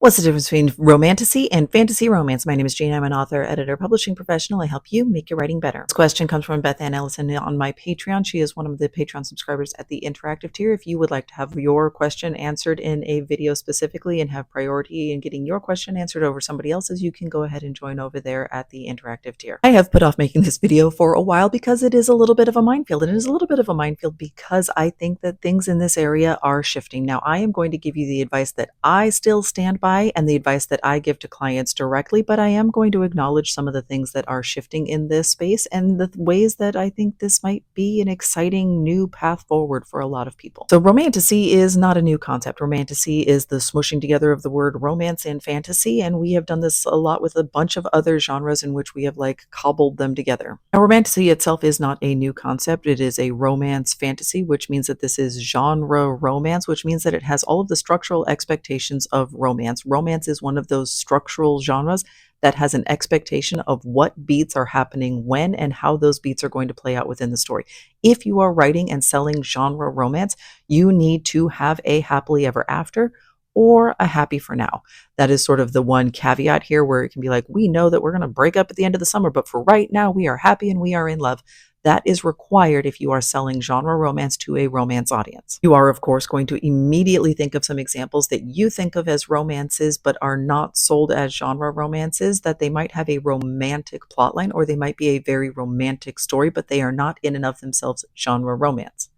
What's the difference between romantasy and fantasy romance? My name is Jane. I'm an author, editor, publishing professional. I help you make your writing better. This question comes from Beth Ann Ellison on my Patreon. She is one of the Patreon subscribers at the interactive tier. If you would like to have your question answered in a video specifically and have priority in getting your question answered over somebody else's, you can go ahead and join over there at the interactive tier. I have put off making this video for a while because it is a little bit of a minefield. And it is a little bit of a minefield because I think that things in this area are shifting. Now, I am going to give you the advice that I still stand by and the advice that I give to clients directly, but I am going to acknowledge some of the things that are shifting in this space and the ways that I think this might be an exciting new path forward for a lot of people. So romantasy is not a new concept. Romantasy is the smushing together of the word romance and fantasy, and we have done this a lot with a bunch of other genres in which we have cobbled them together. Now, romantasy itself is not a new concept. It is a romance fantasy, which means that this is genre romance, which means that it has all of the structural expectations of romance. Romance is one of those structural genres that has an expectation of what beats are happening when and how those beats are going to play out within the story. If you are writing and selling genre romance, you need to have a happily ever after or a happy for now. That is sort of the one caveat here where it can be like, we know that we're going to break up at the end of the summer, but for right now, we are happy and we are in love. That is required if you are selling genre romance to a romance audience. You are, of course, going to immediately think of some examples that you think of as romances but are not sold as genre romances, that they might have a romantic plotline or they might be a very romantic story, but they are not in and of themselves genre romance.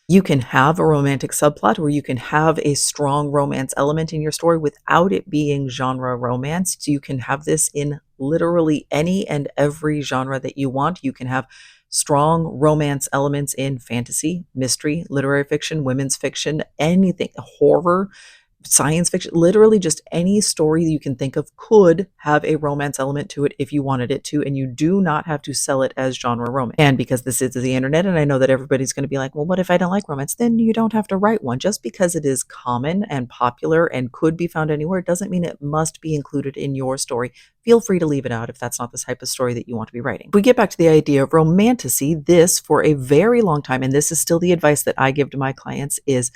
You can have a romantic subplot or you can have a strong romance element in your story without it being genre romance. So you can have this in literally any and every genre that you want. You can have strong romance elements in fantasy, mystery, literary fiction, women's fiction, anything, horror, science fiction, literally just any story you can think of could have a romance element to it if you wanted it to, and you do not have to sell it as genre romance. And because this is the internet, and I know that everybody's going to be like, well, what if I don't like romance? Then you don't have to write one. Just because it is common and popular and could be found anywhere doesn't mean it must be included in your story. Feel free to leave it out if that's not the type of story that you want to be writing. If we get back to the idea of romantasy, this for a very long time, and this is still the advice that I give to my clients, is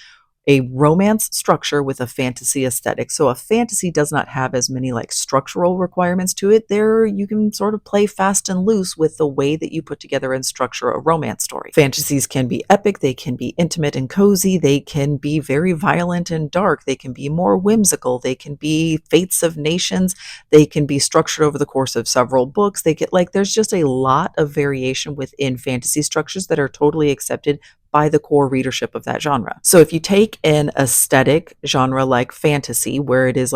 a romance structure with a fantasy aesthetic. So a fantasy does not have as many structural requirements to it. There you can sort of play fast and loose with the way that you put together and structure a romance story. Fantasies can be epic, they can be intimate and cozy, they can be very violent and dark, they can be more whimsical, they can be fates of nations, they can be structured over the course of several books. They get there's just a lot of variation within fantasy structures that are totally accepted by the core readership of that genre. So if you take an aesthetic genre like fantasy, where it is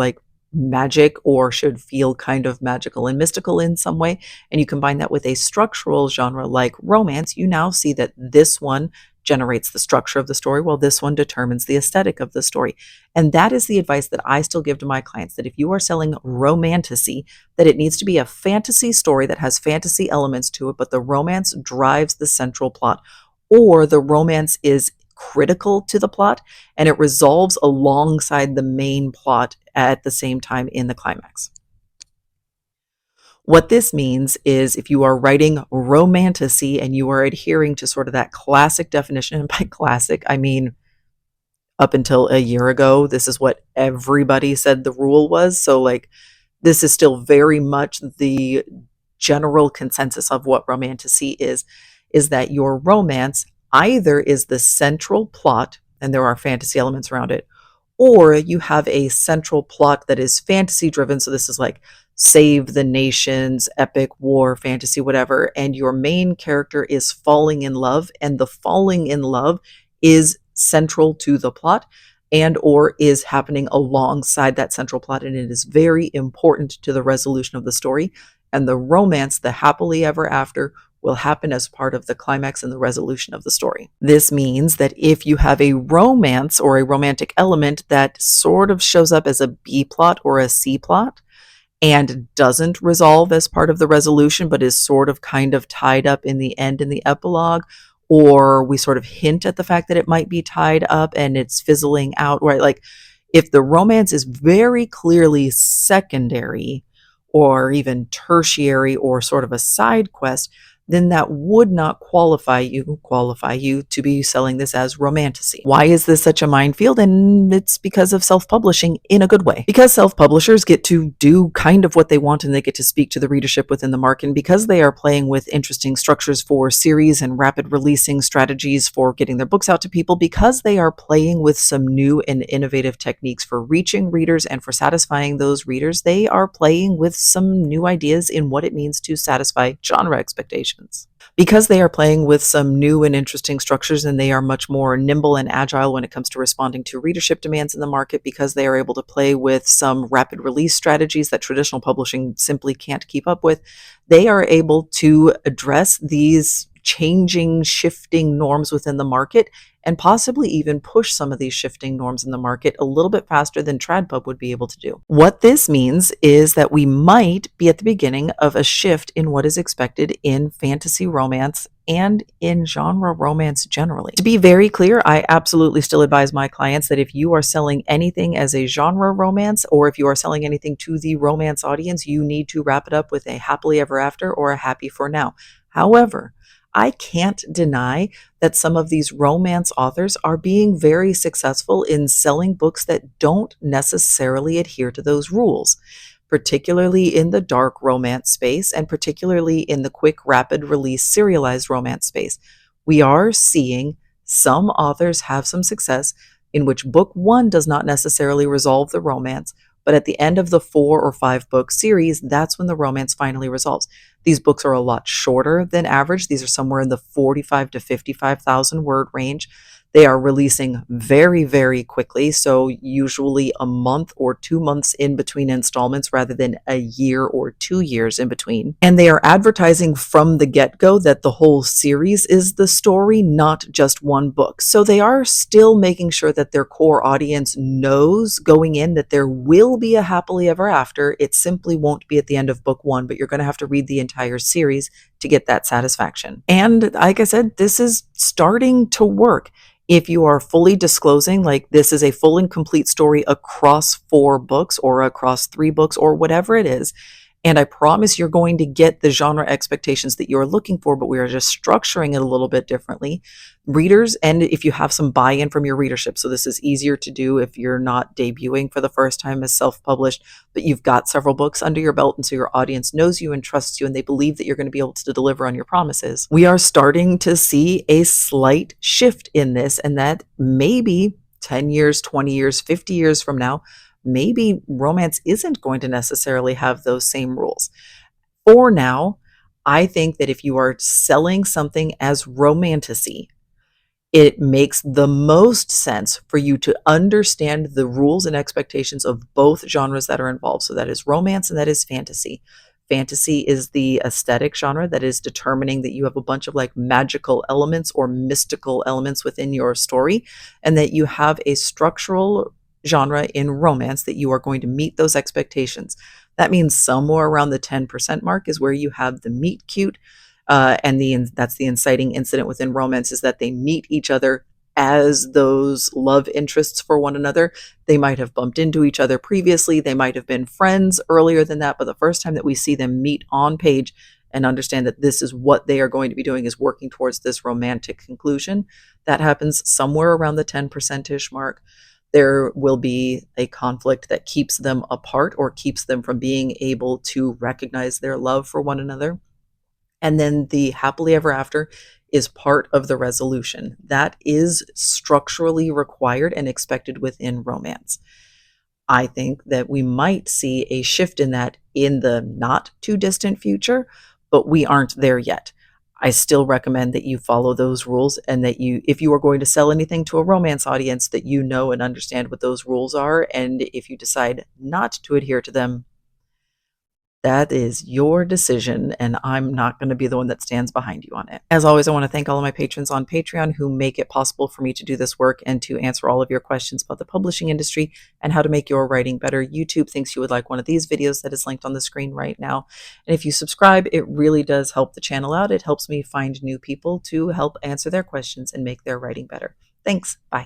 magic or should feel kind of magical and mystical in some way, and you combine that with a structural genre like romance, you now see that this one generates the structure of the story while this one determines the aesthetic of the story. And that is the advice that I still give to my clients, that if you are selling romantasy, that it needs to be a fantasy story that has fantasy elements to it, but the romance drives the central plot, or the romance is critical to the plot and it resolves alongside the main plot at the same time in the climax. What this means is if you are writing romantasy and you are adhering to sort of that classic definition, and by classic, I mean up until a year ago, this is what everybody said the rule was. So this is still very much the general consensus of what romantasy is that your romance either is the central plot, and there are fantasy elements around it, or you have a central plot that is fantasy driven. So this is save the nations, epic war, fantasy, whatever, and your main character is falling in love, and the falling in love is central to the plot and or is happening alongside that central plot, and it is very important to the resolution of the story. And the romance, the happily ever after, will happen as part of the climax and the resolution of the story. This means that if you have a romance or a romantic element that sort of shows up as a B plot or a C plot and doesn't resolve as part of the resolution, but is sort of kind of tied up in the end in the epilogue, or we sort of hint at the fact that it might be tied up and it's fizzling out, right? If the romance is very clearly secondary or even tertiary or sort of a side quest, then that would not qualify you to be selling this as romantasy. Why is this such a minefield? And it's because of self-publishing in a good way. Because self-publishers get to do kind of what they want and they get to speak to the readership within the market. And because they are playing with interesting structures for series and rapid releasing strategies for getting their books out to people, because they are playing with some new and innovative techniques for reaching readers and for satisfying those readers, they are playing with some new ideas in what it means to satisfy genre expectations. Because they are playing with some new and interesting structures and they are much more nimble and agile when it comes to responding to readership demands in the market, because they are able to play with some rapid release strategies that traditional publishing simply can't keep up with, they are able to address these changing, shifting norms within the market and possibly even push some of these shifting norms in the market a little bit faster than TradPub would be able to do. What this means is that we might be at the beginning of a shift in what is expected in fantasy romance and in genre romance generally. To be very clear, I absolutely still advise my clients that if you are selling anything as a genre romance, or if you are selling anything to the romance audience, you need to wrap it up with a happily ever after or a happy for now. However, I can't deny that some of these romance authors are being very successful in selling books that don't necessarily adhere to those rules, particularly in the dark romance space and particularly in the quick, rapid release serialized romance space. We are seeing some authors have some success in which book one does not necessarily resolve the romance, but at the end of the 4 or 5 book series, that's when the romance finally resolves. These books are a lot shorter than average. These are somewhere in the 45 to 55,000 word range. They are releasing very, very quickly. So usually a month or 2 months in between installments rather than a year or 2 years in between. And they are advertising from the get-go that the whole series is the story, not just one book. So they are still making sure that their core audience knows going in that there will be a happily ever after. It simply won't be at the end of book one, but you're going to have to read the entire series to get that satisfaction. And like I said, this is starting to work. If you are fully disclosing, like this is a full and complete story across 4 books or across 3 books or whatever it is, and I promise you're going to get the genre expectations that you're looking for, but we are just structuring it a little bit differently. Readers, and if you have some buy-in from your readership, so this is easier to do if you're not debuting for the first time as self-published, but you've got several books under your belt, and so your audience knows you and trusts you, and they believe that you're going to be able to deliver on your promises. We are starting to see a slight shift in this, and that maybe 10 years, 20 years, 50 years from now, maybe romance isn't going to necessarily have those same rules. For now, I think that if you are selling something as romantasy, it makes the most sense for you to understand the rules and expectations of both genres that are involved. So that is romance and that is fantasy. Fantasy is the aesthetic genre that is determining that you have a bunch of like magical elements or mystical elements within your story, and that you have a structural genre in romance that you are going to meet those expectations. That means somewhere around the 10% mark is where you have the meet cute, and that's the inciting incident within romance, is that they meet each other as those love interests for one another. They might have bumped into each other previously. They might have been friends earlier than that, but the first time that we see them meet on page and understand that this is what they are going to be doing is working towards this romantic conclusion, that happens somewhere around the 10%-ish mark. There will be a conflict that keeps them apart or keeps them from being able to recognize their love for one another. And then the happily ever after is part of the resolution. That is structurally required and expected within romance. I think that we might see a shift in that in the not too distant future, but we aren't there yet. I still recommend that you follow those rules, and that you, if you are going to sell anything to a romance audience, that you know and understand what those rules are. And if you decide not to adhere to them, that is your decision, and I'm not going to be the one that stands behind you on it. As always, I want to thank all of my patrons on Patreon who make it possible for me to do this work and to answer all of your questions about the publishing industry and how to make your writing better. YouTube thinks you would like one of these videos that is linked on the screen right now. And if you subscribe, it really does help the channel out. It helps me find new people to help answer their questions and make their writing better. Thanks. Bye.